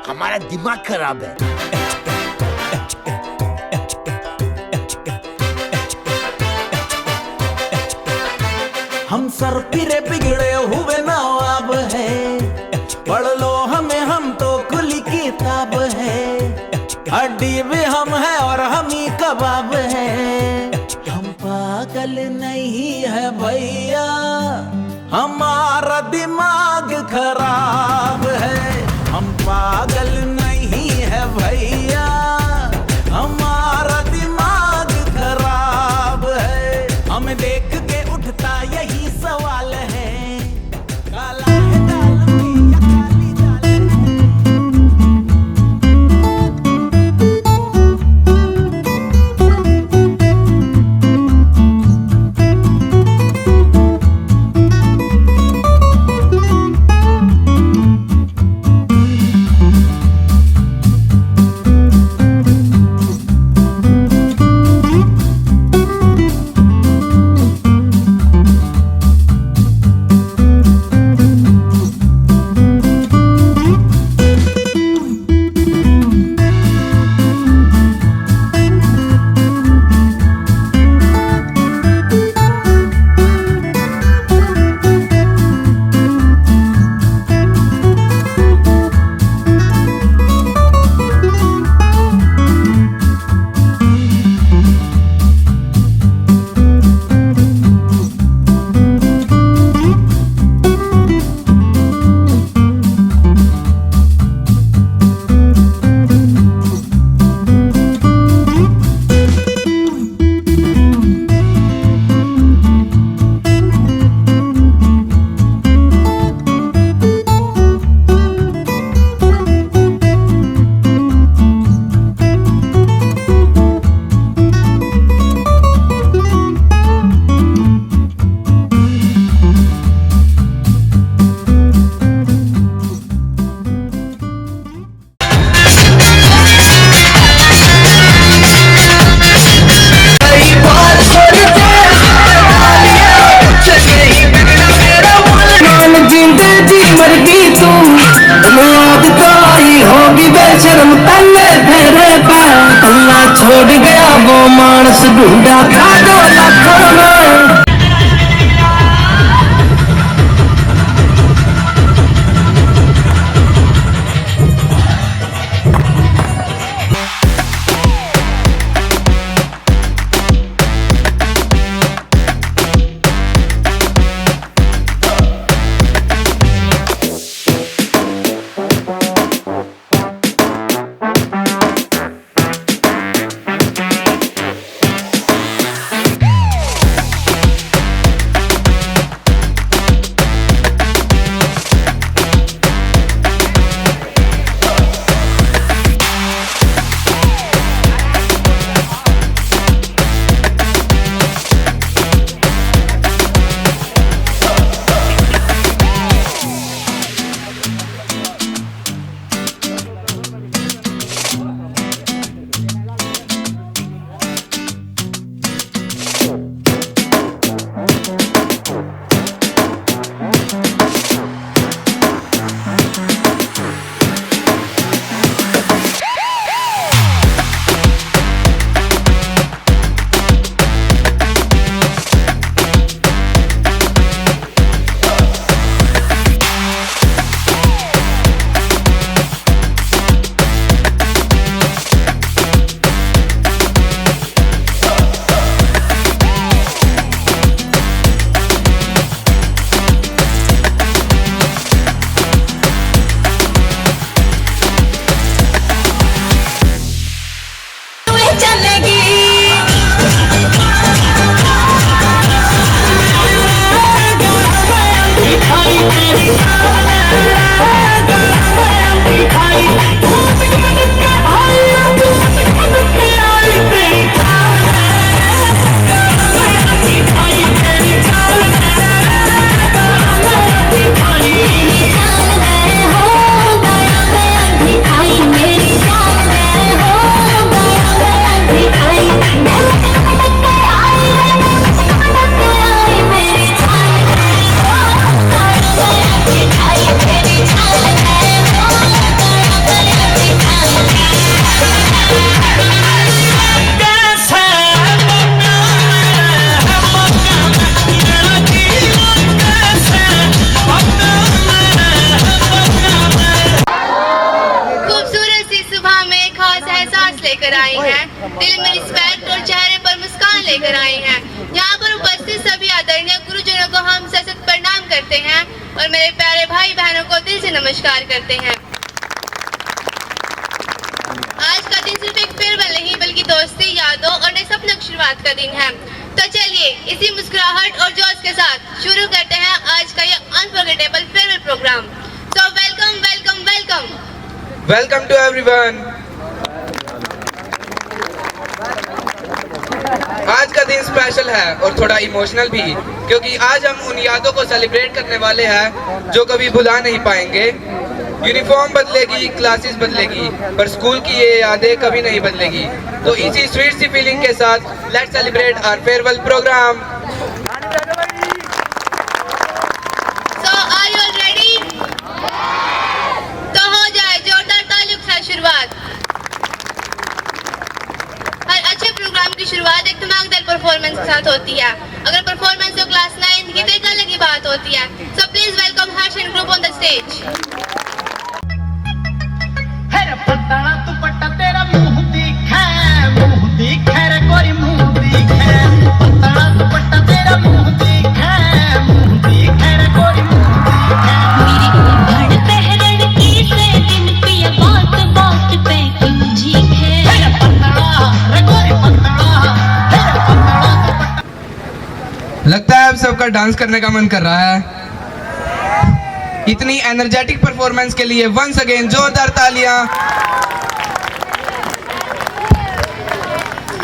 हमारा दिमाग खराब है। हम सर फिरे बिगड़े हुए नवाब है, पढ़ लो हमें, हम तो खुली किताब है। हड्डी भी हम है और हम ही कबाब है। हम पागल नहीं है भैया, हमारा दिमाग खराब है। हम पागल नहीं है भैया, हमारा दिमाग खराब है। हमें देख के उठता यही सवाल है, काला है दाल में या काली दाल है। छोड़ गया वो मानस ढूंढा था 2 लाखों में। I दिल में रिस्पेक्ट और चेहरे पर मुस्कान लेकर आए हैं। यहाँ पर उपस्थित सभी आदरणीय गुरुजनों को हम सशक्त प्रणाम करते हैं और मेरे प्यारे भाई बहनों को दिल से नमस्कार करते हैं। आज का दिन सिर्फ एक फेयरवेल नहीं बल्कि दोस्ती, यादों और नए सपनों की शुरुआत का दिन है। तो चलिए इसी मुस्कुराहट और जोश के साथ शुरू करते हैं आज का ये unforgettable farewell programme. So welcome welcome welcome welcome to everyone. आज का दिन स्पेशल है और थोड़ा इमोशनल भी, क्योंकि आज हम उन यादों को सेलिब्रेट करने वाले हैं जो कभी भुला नहीं पाएंगे। यूनिफॉर्म बदलेगी, क्लासेस बदलेगी, पर स्कूल की ये यादें कभी नहीं बदलेगी। तो इसी स्वीट सी फीलिंग के साथ let's celebrate our farewell programme. So are you all ready? तो हो जाए जोरदार तालियों के साथ शुरुआत। हर अच्छे प्रोग्राम की शुरुआत एक धमाकेदार परफॉर्मेंस के साथ होती है। अगर परफॉर्मेंस हो क्लास 9 की तो एक अलग ही बात होती है। So please welcome Harsh and group on the stage. पतला दुपट्टा तेरा मुंह दिखे रे कोई मुंह दिखे। पतला दुपट्टा तेरा मुंह दिखे रे कोई मुंह दिखे। मेरी भड़ पहरन की से दिन पिया बात बात पे कुंजी है। पतला रे कोई पतला लगता है अब सबका डांस करने का मन कर रहा है। इतनी एनर्जेटिक परफॉर्मेंस के लिए वंस अगेन जोरदार तालियां।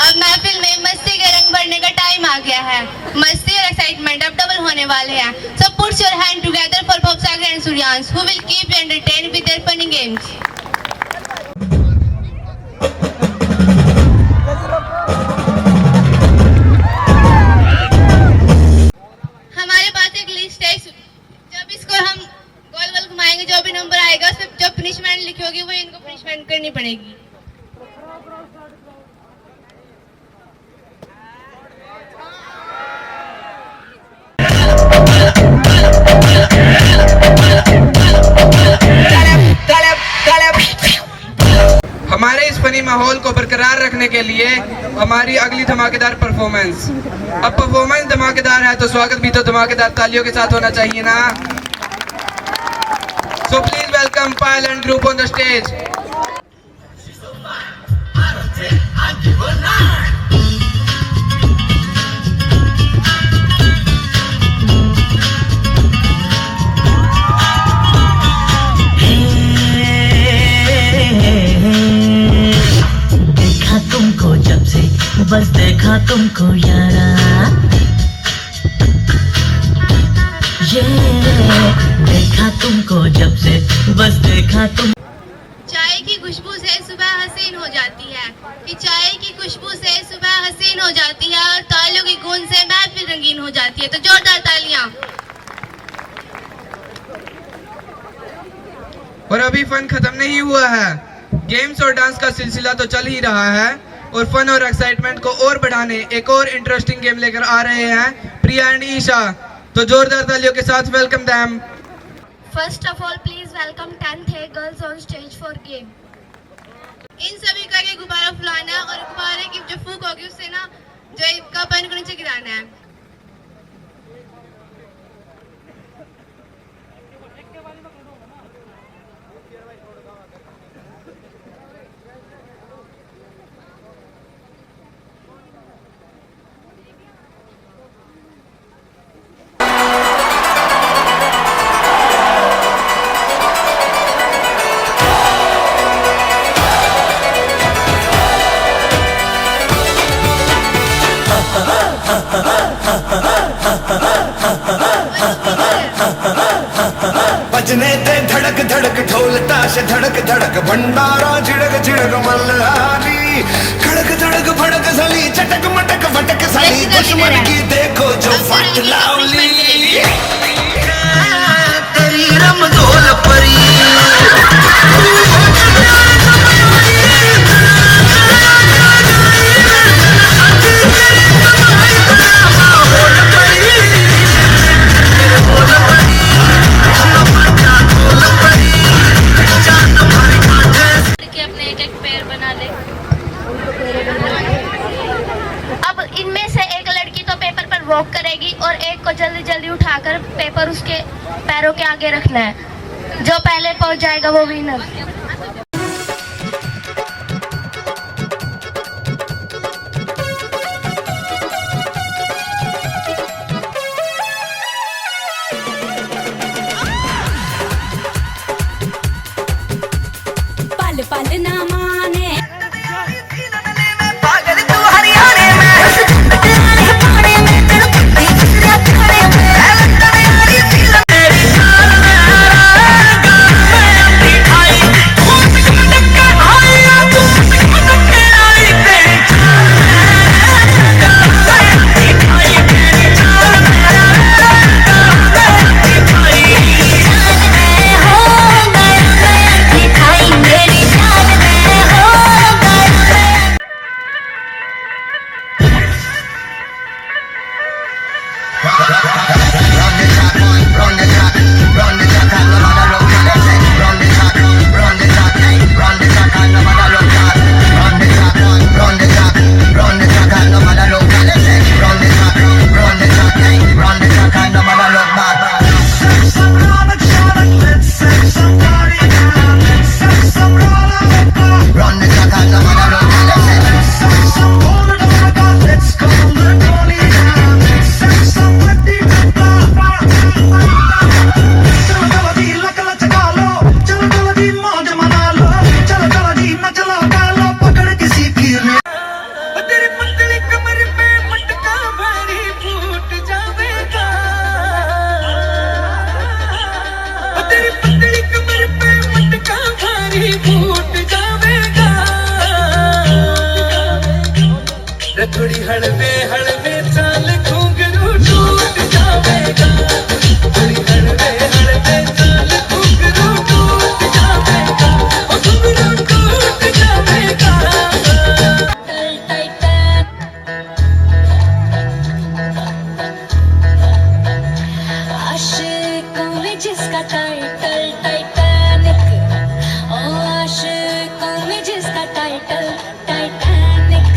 अब महफिल में मस्ती के रंग भरने का टाइम आ गया है। मस्ती और एक्साइटमेंट अब डबल होने वाले हैं। So put your hand together for pop Sagar and Suryansh who will keep you entertained with their funny games. हमारे पास एक लिस्ट है। जब इसको हम गोल गोल घुमाएंगे, जो भी नंबर आएगा उस पर जो पनिशमेंट लिखी होगी वो इनको पनिशमेंट करनी पड़ेगी। हमारे इस फनी माहौल को बरकरार रखने के लिए हमारी अगली धमाकेदार परफॉर्मेंस। अब परफॉर्मेंस धमाकेदार है तो स्वागत भी तो धमाकेदार तालियों के साथ होना चाहिए ना। So please welcome Payal and group on the stage. देखा तुमको जब से बस देखा तुमको यारा, ये देखा तुमको जब से बस देखा तुम। चाय की खुशबू से सुबह हसीन हो जाती है कि चाय की खुशबू से सुबह हसीन हो जाती है और तालियों की गूंज से महफिल रंगीन हो जाती है। तो जोरदार तालियां। और अभी फन खत्म नहीं हुआ है। गेम्स और डांस का सिलसिला तो चल ही रहा है और फन और एक्साइटमेंट को और बढ़ाने एक और इंटरेस्टिंग गेम लेकर आ रहे हैं प्रिया एंड ईशा। तो जोरदार तालियों के साथ welcome them. First of all please welcome 10th A girls on stage for game. इन सभी का ये गुब्बारा फुलाना और गुब्बारे की जो फूक होगी उससे ना जो एक कप को नीचे गिराना है। बजने ते धड़क धड़क ढोल ताश धड़क धड़क भंडारा झिड़क झिड़क मल्हारी खड़क धड़क भड़क सली चटक मटक भटक सली दुश्मन की देखो जो फट लावली तेरी रमदोल परी। अपने एक एक पैर बना ले। उठाकर पेपर उसके पैरों के आगे रखना है। जो पहले पहुंच जाएगा वो विनर। पल पल ना माने रखड़ी हड़वे हड़वे चाल घुंघरू टूट जावेगा। रखड़ी हड़वे हड़वे चाल घुंघरू टूट जावेगा। ओ घुंघरू टूट जावेगा। आशिकों में जिसका टाइटल टाइटैनिक, ओ आशिकों में जिसका टाइटल टाइटैनिक,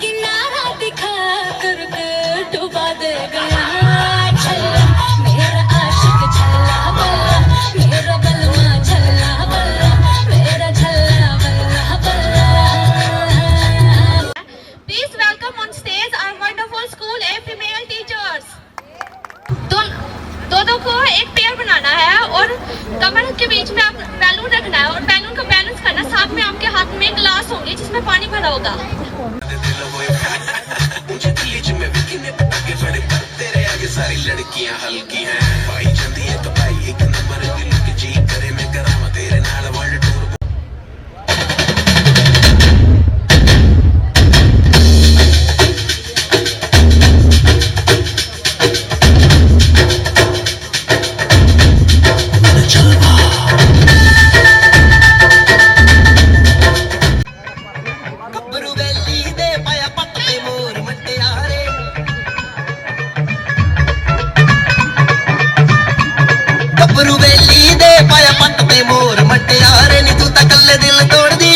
किनारा दिखा करके डुबा दे गया। छल्ला मेरा आशिक छल्ला बल्ला, मेरा बलमा छल्ला बल्ला, मेरा छल्ला बल्ला बल्ला। Please welcome on stage our wonderful school and female teachers. दो को एक पेयर बनाना है और कमर के बीच में आप बैलून रखना है और बैलून को बैलेंस करना। साथ में आपके हाथ में ग्लास होंगे जिसमें पानी भरा होगा। सारी लड़कियां हल्की हैं भाई जल्दी है तो भाई एक नंबर दिल की जी करे मैं करावा तेरे नाल वर्ल्ड टूर। ਬਰੂਵੇਲੀ ਦੇ ਪਾਇਆ ਪੱਟ ਤੇ ਮੋਰ ਮਟਿਆਰੇ ਨੀ ਤੂੰ ਤਾਂ ਕੱਲੇ ਦਿਲ ਤੋੜਦੀ,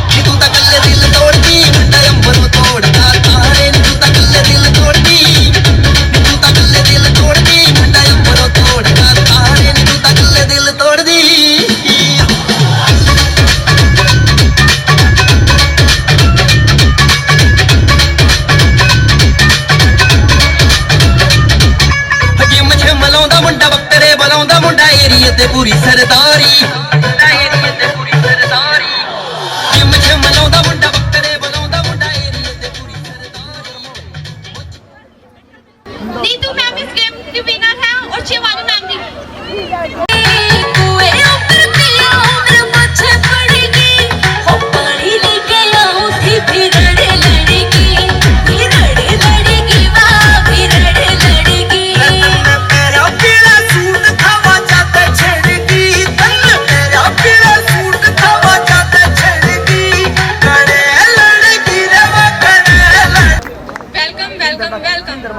ਨੀ ਤੂੰ ਤਾਂ ਕੱਲੇ ਦਿਲ ਤੋੜਦੀ, ਮੁੰਡਾ ਅੰਬਰ ਨੂੰ ਤੋੜਦਾ ਤਾਰੇ ਨੀ ਤੂੰ ਤਾਂ ਕੱਲੇ ਦਿਲ ਤੋੜਦੀ, ਨੀ ਤੂੰ ਤਾਂ ਕੱਲੇ ਦਿਲ ਤੋੜਦੀ, ਮੁੰਡਾ ਅੰਬਰ ਨੂੰ ਤੋੜਦਾ ਤਾਰੇ ਨੀ ਤੂੰ ਤਾਂ ਕੱਲੇ ਦਿਲ ਤੋੜਦੀ। ਮਲਾਉਂਦਾ ਮੁੰਡਾ ਬੱਕਰੇ ਬਲਾਉਂਦਾ ਮੁੰਡਾ ਏਰੀਏ ਤੇ ਪੂਰੀ ਸਰਦਾਰੀ, ਏਰੀਏ ਤੇ ਪੂਰੀ ਸਰਦਾਰੀ। ਜਿਮ ਜਿਮ ਮਲਾਉਂਦਾ ਮੁੰਡਾ ਬੱਕਰੇ ਬਲਾਉਂਦਾ ਮੁੰਡਾ ਏਰੀਏ ਤੇ ਪੂਰੀ ਸਰਦਾਰੀ। नीतू मैम इस गेम की विनर है और शिवानी मैम भी। कुएं ऊपर पिया उम्र मुझे पड़ेगी, हो पानी लेके आऊं थी फिर रड़े लड़ेगी, फिर रड़े लड़ेगी, वाह फिर रड़े लड़ेगी। तेरा पीला सूट खावा जाते छेड़ेगी, तेरा पीला सूट खावा जाते छेड़ेगी, करे लड़ेगी रे वो करे लड़ेगी।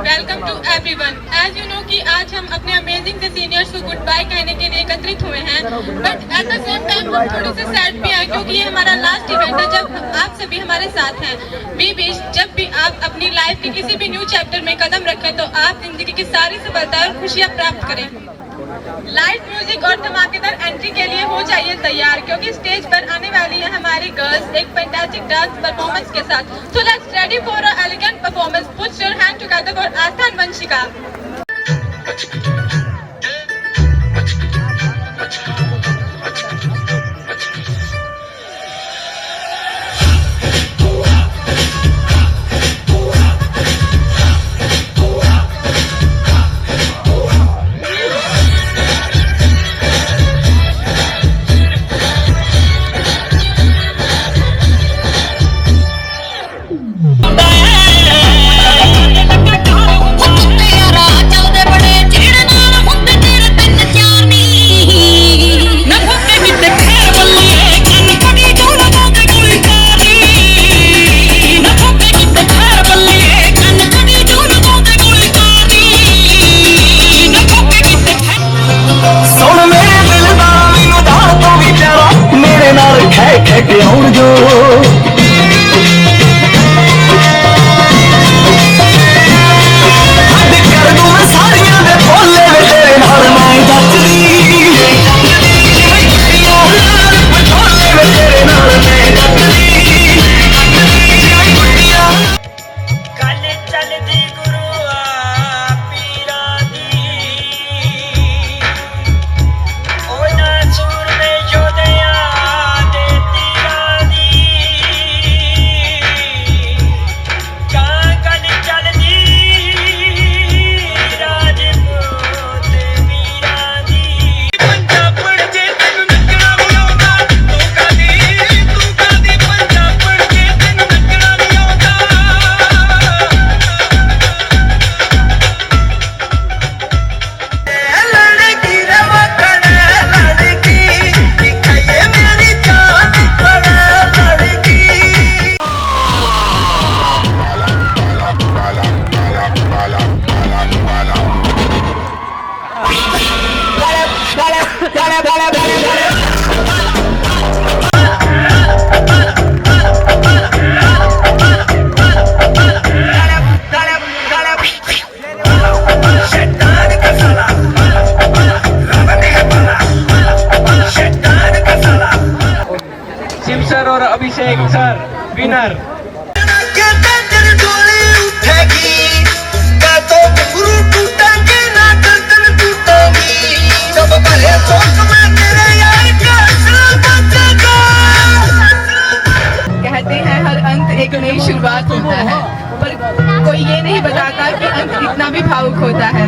Welcome to everyone. As you know कि आज हम अपने अमेजिंग से सीनियर्स को गुड बाय कहने के लिए एकत्रित हुए हैं, but at the same time हम थोड़े से सैड भी हैं क्योंकि ये हमारा लास्ट इवेंट है जब आप सभी हमारे साथ हैं। वी विश जब भी आप अपनी लाइफ के किसी भी न्यू चैप्टर में कदम रखें तो आप जिंदगी की सारी सफलता और खुशियाँ प्राप्त करें। लाइव म्यूजिक और धमाकेदार एंट्री के लिए हो जाइए तैयार क्योंकि स्टेज पर आने वाली है हमारी गर्ल्स एक फैंटास्टिक डांस परफॉर्मेंस के साथ। So let's ready for a elegant performance. Put your hand together for Aasthan Vanshika. Shiv sir और अभिषेक सर विनर। कहते हैं हर अंत एक नई शुरुआत होता है, पर कोई ये नहीं बताता कि अंत इतना भी भावुक होता है।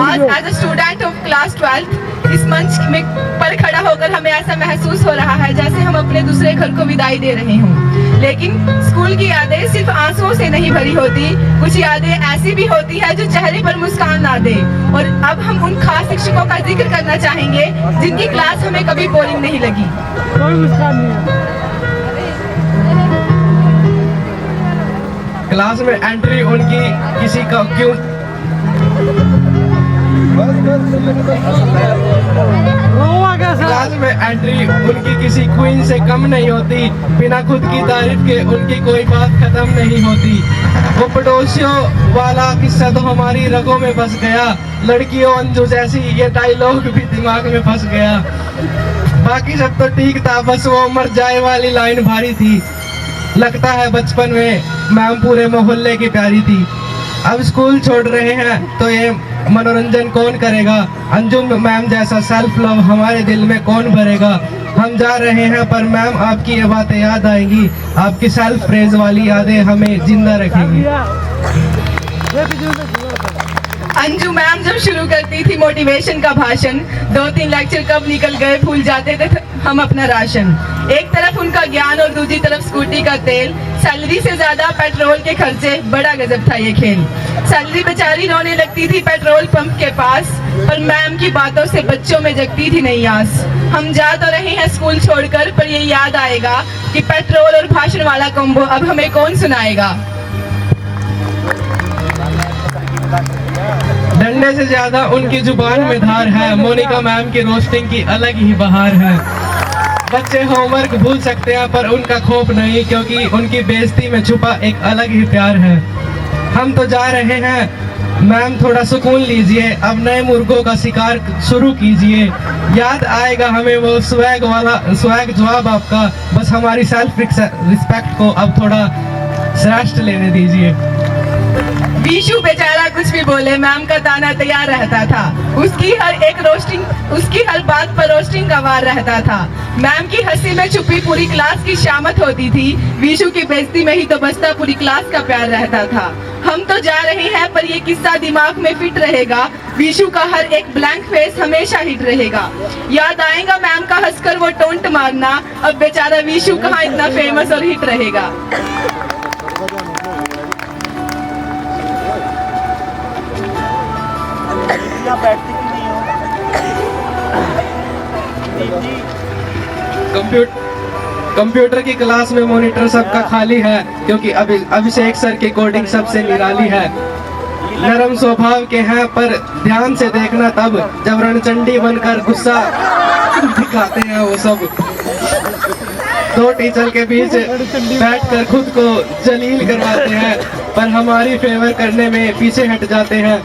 आज as a student of class 12 इस मंच में पर खड़ा होकर हमें ऐसा महसूस हो रहा है जैसे हम अपने दूसरे घर को विदाई दे रहे हों। लेकिन स्कूल की यादें सिर्फ आंसुओं से नहीं भरी होती, कुछ यादें ऐसी भी होती है जो चेहरे पर मुस्कान ला दे। और अब हम उन खास शिक्षकों का जिक्र करना चाहेंगे जिनकी क्लास हमें कभी बोरिंग नहीं लगी। क्लास में एंट्री उनकी किसी का क्यों क्लास में एंट्री उनकी किसी क्वीन से कम नहीं होती, बिना खुद की तारीफ के उनकी कोई बात खत्म नहीं होती। वो पड़ोसियों वाला किस्सा तो हमारी रगों में फंस गया, लड़कियों अंजू जैसी ये डायलॉग भी दिमाग में फंस गया। बाकी सब तो ठीक था, बस वो मर जाए वाली लाइन भारी थी। लगता है बचपन में मैम पूरे मोहल्ले की प्यारी थी। अब स्कूल छोड़ रहे हैं तो ये मनोरंजन कौन करेगा, अंजुम मैम जैसा सेल्फ लव हमारे दिल में कौन भरेगा। हम जा रहे हैं पर मैम आपकी ये बातें याद आएंगी, आपकी सेल्फ प्रेज वाली यादें हमें जिंदा रखेंगी। अंजू मैम जब शुरू करती थी मोटिवेशन का भाषण, 2-3 लेक्चर कब निकल गए भूल जाते थे हम अपना राशन। एक तरफ उनका ज्ञान और दूसरी तरफ स्कूटी का तेल, सैलरी से ज्यादा पेट्रोल के खर्चे, बड़ा गजब था ये खेल। सैलरी बेचारी रोने लगती थी पेट्रोल पंप के पास, पर मैम की बातों से बच्चों में जगती थी नई आस। हम जा तो रहे हैं स्कूल छोड़कर, पर ये याद आएगा कि पेट्रोल और भाषण वाला कॉम्बो अब हमें कौन सुनाएगा। झंडे से ज्यादा उनकी जुबान में धार है। मोनिका मैम की रोस्टिंग की अलग ही बहार है। बच्चे होमवर्क भूल सकते हैं पर उनका खौफ नहीं, क्योंकि उनकी बेइज्जती में छुपा एक अलग ही प्यार है। हम तो जा रहे हैं, मैम थोड़ा सुकून लीजिए, अब नए मुर्गों का शिकार शुरू कीजिए। याद आएगा हमें वो स्वैग जवाब आपका, बस हमारी सेल्फ रिस्पेक्ट को अब थोड़ा श्रेष्ठ लेने दीजिए। विशु बेचारा कुछ भी बोले, मैम का ताना तैयार रहता था। उसकी हर बात पर रोस्टिंग का वार रहता था। मैम की हंसी में छुपी पूरी क्लास की शामत होती थी। विशु की बेइज्जती में ही तो बसता पूरी क्लास का प्यार रहता था। हम तो जा रहे हैं पर ये किस्सा दिमाग में फिट रहेगा। विशु का हर एक ब्लैंक फेस हमेशा हिट रहेगा। याद आएगा मैम का हंसकर वो टोंट मारना, अब बेचारा विशु कहाँ इतना फेमस और हिट रहेगा। कंप्यूटर की क्लास में मॉनिटर सबका खाली है, क्योंकि अभिषेक सर की कोडिंग सबसे निराली है। नरम स्वभाव के हैं पर ध्यान से देखना तब, जब रणचंडी बनकर गुस्सा दिखाते हैं वो सब। दो टीचर के बीच बैठकर खुद को जलील करवाते हैं, पर हमारी फेवर करने में पीछे हट जाते हैं।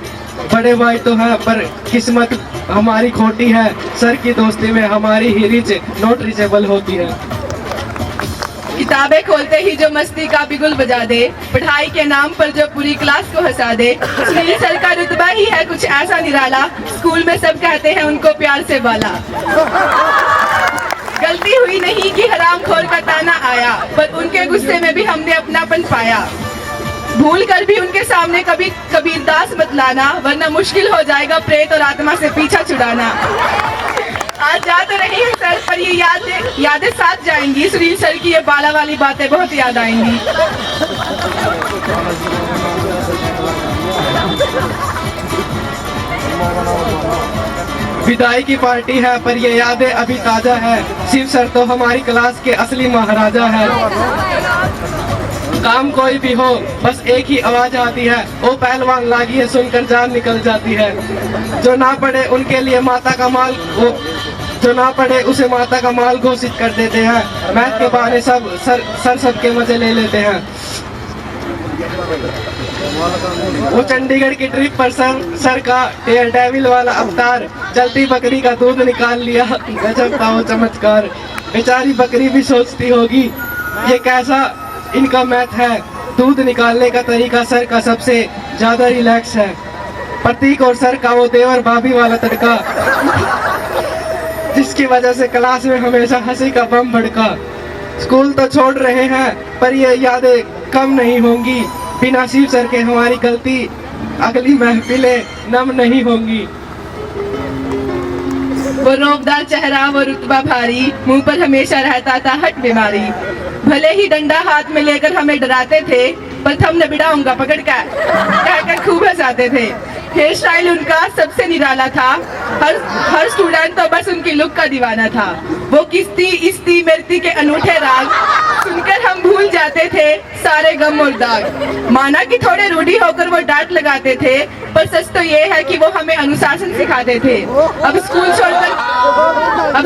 बड़े भाई तो हैं पर किस्मत हमारी खोटी है। सर की दोस्ती में हमारी ही रीच नॉट रीचेबल होती है। किताबें खोलते ही जो मस्ती का बिगुल बजा दे, पढ़ाई के नाम पर जो पूरी क्लास को हंसा दे। सुनील सर का रुतबा ही है कुछ ऐसा निराला, स्कूल में सब कहते हैं उनको प्यार से बाला। गलती हुई नहीं कि हरामखोर का ताना आया, पर उनके गुस्से में भी हमने अपनापन पाया। भूल कर भी उनके सामने कभी कबीरदास मत लाना, वरना मुश्किल हो जाएगा प्रेत और आत्मा से पीछा छुड़ाना। आज जा तो रही है सर, पर ये यादें साथ जाएंगी। सुनील सर की ये बाला वाली बातें बहुत याद आएंगी। विदाई की पार्टी है पर ये यादें अभी ताजा है। शिव सर तो हमारी क्लास के असली महाराजा है। काम कोई भी हो बस एक ही आवाज आती है, ओ पहलवान लागिए, सुनकर जान निकल जाती है। जो ना पढ़े उनके लिए माता का माल, जो ना पढ़े उसे माता का माल घोषित कर देते हैं। मैथ के बहाने सर सबके मजे ले लेते हैं। वो चंडीगढ़ की ट्रिप पर सर का डेयर डेविल वाला अवतार, जलती बकरी का दूध निकाल लिया, गजब था वो चमत्कार। बेचारी बकरी भी सोचती होगी ये कैसा इनका मैथ है। दूध निकालने का तरीका सर का सबसे ज्यादा रिलैक्स है। प्रतीक और सर का वो देवर भाभी वाला तड़का, जिसकी वजह से क्लास में हमेशा हंसी का बम भड़का। स्कूल तो छोड़ रहे हैं पर ये यादें कम नहीं होंगी। बिना शिव सर के हमारी गलती अगली महफिलें नम नहीं होंगी। वो रोबदार चेहरा, वो रुतबा भारी, मुंह पर हमेशा रहता था हट बीमारी। भले ही डंडा हाथ में लेकर हमें डराते थे, पर थम न बिड़ाऊंगा पकड़ कर कहकर खूब हंसाते थे। हेयर स्टाइल उनका सबसे निराला था। हर स्टूडेंट तो बस उनकी लुक का दीवाना था। वो किस्ती इस्ती मिर्ती के अनूठे राग सुनकर हम भूल जाते थे सारे गम और दाग। माना कि थोड़े रूढ़ी होकर वो डांट लगाते थे, पर सच तो ये है कि वो हमें अनुशासन सिखाते थे। अब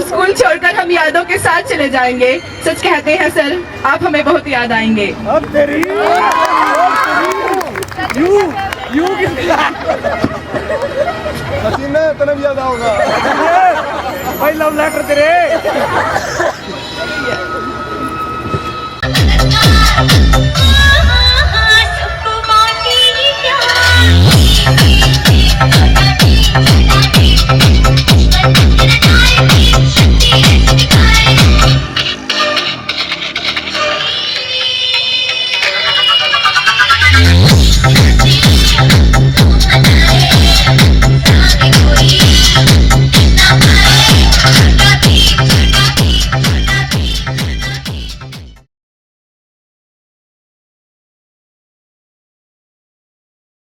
स्कूल छोड़कर हम यादों के साथ चले जाएंगे। सच कहते हैं सर, आप हमें बहुत याद आएंगे। तलब याद आओगा भाई, लव लेटर तेरे।